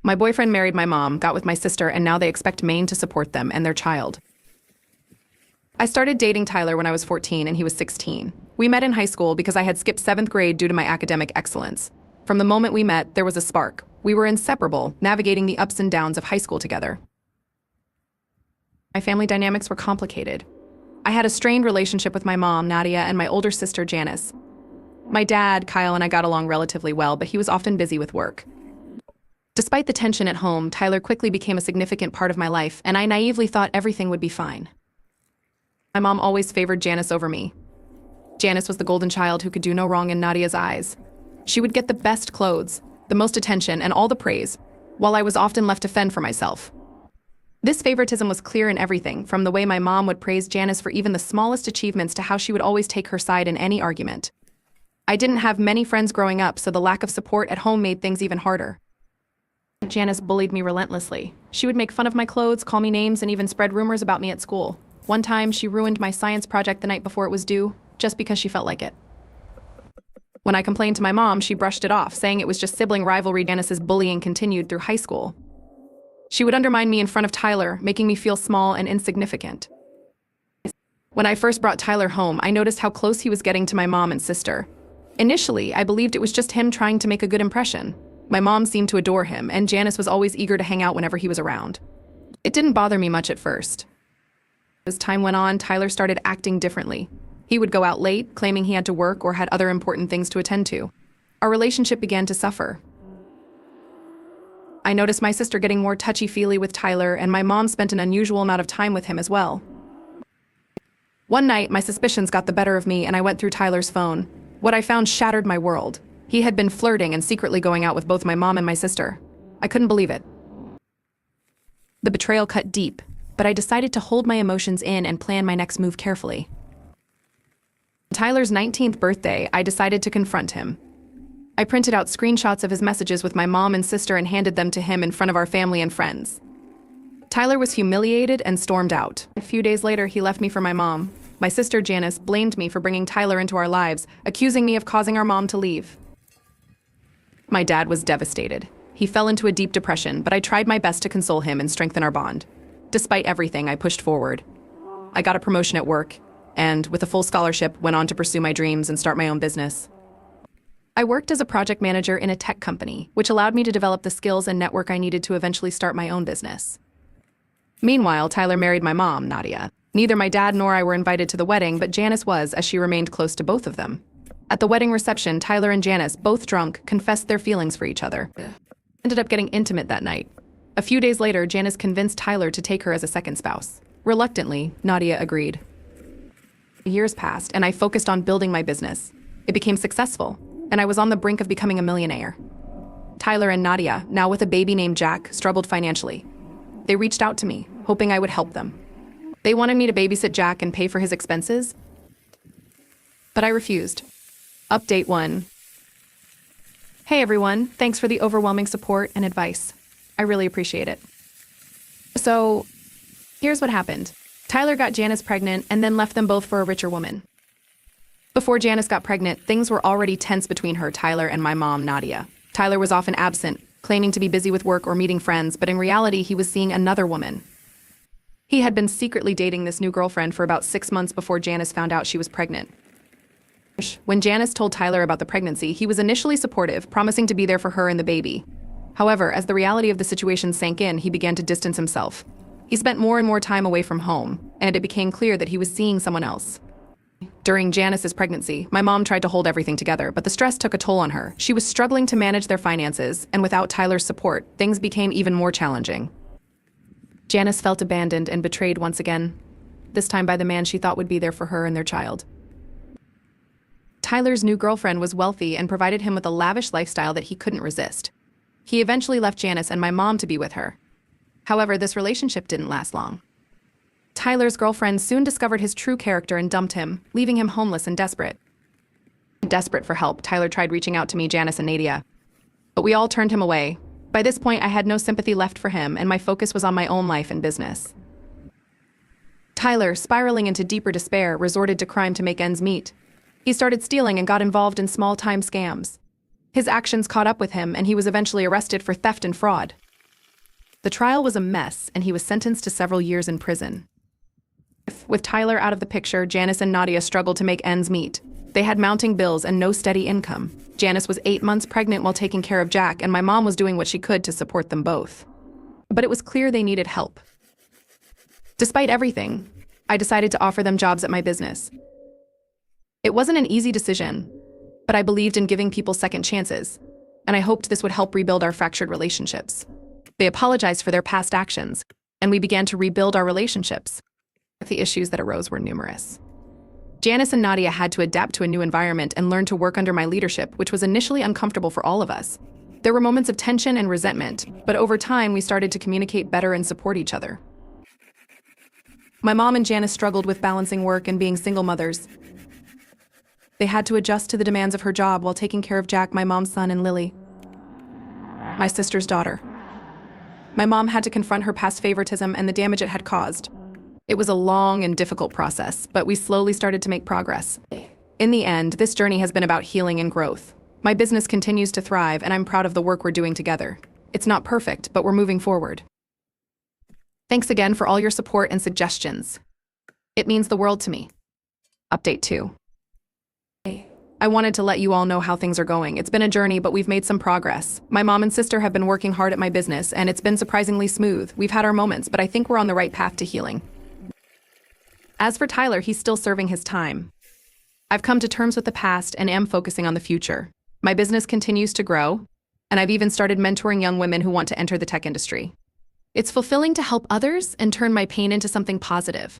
My boyfriend married my mom, got with my sister, and now they expect Maine to support them and their child. I started dating Tyler when I was 14 and he was 16. We met in high school because I had skipped 7th grade due to my academic excellence. From the moment we met, there was a spark. We were inseparable, navigating the ups and downs of high school together. My family dynamics were complicated. I had a strained relationship with my mom, Nadia, and my older sister, Janice. My dad, Kyle, and I got along relatively well, but he was often busy with work. Despite the tension at home, Tyler quickly became a significant part of my life, and I naively thought everything would be fine. My mom always favored Janice over me. Janice was the golden child who could do no wrong in Nadia's eyes. She would get the best clothes, the most attention, and all the praise, while I was often left to fend for myself. This favoritism was clear in everything, from the way my mom would praise Janice for even the smallest achievements to how she would always take her side in any argument. I didn't have many friends growing up, so the lack of support at home made things even harder. Janice bullied me relentlessly. She would make fun of my clothes, call me names, and even spread rumors about me at school. One time, she ruined my science project the night before it was due, just because she felt like it. When I complained to my mom, she brushed it off, saying it was just sibling rivalry. Janice's bullying continued through high school. She would undermine me in front of Tyler, making me feel small and insignificant. When I first brought Tyler home, I noticed how close he was getting to my mom and sister. Initially, I believed it was just him trying to make a good impression. My mom seemed to adore him, and Janice was always eager to hang out whenever he was around. It didn't bother me much at first. As time went on, Tyler started acting differently. He would go out late, claiming he had to work or had other important things to attend to. Our relationship began to suffer. I noticed my sister getting more touchy-feely with Tyler, and my mom spent an unusual amount of time with him as well. One night, my suspicions got the better of me, and I went through Tyler's phone. What I found shattered my world. He had been flirting and secretly going out with both my mom and my sister. I couldn't believe it. The betrayal cut deep, but I decided to hold my emotions in and plan my next move carefully. On Tyler's 19th birthday, I decided to confront him. I printed out screenshots of his messages with my mom and sister and handed them to him in front of our family and friends. Tyler was humiliated and stormed out. A few days later, he left me for my mom. My sister, Janice, blamed me for bringing Tyler into our lives, accusing me of causing our mom to leave. My dad was devastated. He fell into a deep depression, but I tried my best to console him and strengthen our bond. Despite everything, I pushed forward. I got a promotion at work, and with a full scholarship, went on to pursue my dreams and start my own business. I worked as a project manager in a tech company, which allowed me to develop the skills and network I needed to eventually start my own business. Meanwhile, Tyler married my mom, Nadia. Neither my dad nor I were invited to the wedding, but Janice was, as she remained close to both of them. At the wedding reception, Tyler and Janice, both drunk, confessed their feelings for each other. Ended up getting intimate that night. A few days later, Janice convinced Tyler to take her as a second spouse. Reluctantly, Nadia agreed. Years passed, and I focused on building my business. It became successful, and I was on the brink of becoming a millionaire. Tyler and Nadia, now with a baby named Jack, struggled financially. They reached out to me, hoping I would help them. They wanted me to babysit Jack and pay for his expenses, but I refused. Update 1. Hey everyone, thanks for the overwhelming support and advice. I really appreciate it. So, here's what happened. Tyler got Janice pregnant and then left them both for a richer woman. Before Janice got pregnant, things were already tense between her, Tyler, and my mom, Nadia. Tyler was often absent, claiming to be busy with work or meeting friends, but in reality, he was seeing another woman. He had been secretly dating this new girlfriend for about 6 months before Janice found out she was pregnant. When Janice told Tyler about the pregnancy, he was initially supportive, promising to be there for her and the baby. However, as the reality of the situation sank in, he began to distance himself. He spent more and more time away from home, and it became clear that he was seeing someone else. During Janice's pregnancy, my mom tried to hold everything together, but the stress took a toll on her. She was struggling to manage their finances, and without Tyler's support, things became even more challenging. Janice felt abandoned and betrayed once again, this time by the man she thought would be there for her and their child. Tyler's new girlfriend was wealthy and provided him with a lavish lifestyle that he couldn't resist. He eventually left Janice and my mom to be with her. However, this relationship didn't last long. Tyler's girlfriend soon discovered his true character and dumped him, leaving him homeless and desperate. Desperate for help, Tyler tried reaching out to me, Janice, and Nadia. But we all turned him away. By this point, I had no sympathy left for him, and my focus was on my own life and business. Tyler, spiraling into deeper despair, resorted to crime to make ends meet. He started stealing and got involved in small-time scams. His actions caught up with him, and he was eventually arrested for theft and fraud. The trial was a mess, and he was sentenced to several years in prison. With Tyler out of the picture, Janice and Nadia struggled to make ends meet. They had mounting bills and no steady income. Janice was 8 months pregnant while taking care of Jack, and my mom was doing what she could to support them both. But it was clear they needed help. Despite everything, I decided to offer them jobs at my business. It wasn't an easy decision, but I believed in giving people second chances, and I hoped this would help rebuild our fractured relationships. They apologized for their past actions, and we began to rebuild our relationships. The issues that arose were numerous. Janice and Nadia had to adapt to a new environment and learn to work under my leadership, which was initially uncomfortable for all of us. There were moments of tension and resentment, but over time we started to communicate better and support each other. My mom and Janice struggled with balancing work and being single mothers. They had to adjust to the demands of her job while taking care of Jack, my mom's son, and Lily, my sister's daughter. My mom had to confront her past favoritism and the damage it had caused. It was a long and difficult process, but we slowly started to make progress. In the end, this journey has been about healing and growth. My business continues to thrive, and I'm proud of the work we're doing together. It's not perfect, but we're moving forward. Thanks again for all your support and suggestions. It means the world to me. Update 2. I wanted to let you all know how things are going. It's been a journey, but we've made some progress. My mom and sister have been working hard at my business, and it's been surprisingly smooth. We've had our moments, but I think we're on the right path to healing. As for Tyler, he's still serving his time. I've come to terms with the past and am focusing on the future. My business continues to grow, and I've even started mentoring young women who want to enter the tech industry. It's fulfilling to help others and turn my pain into something positive.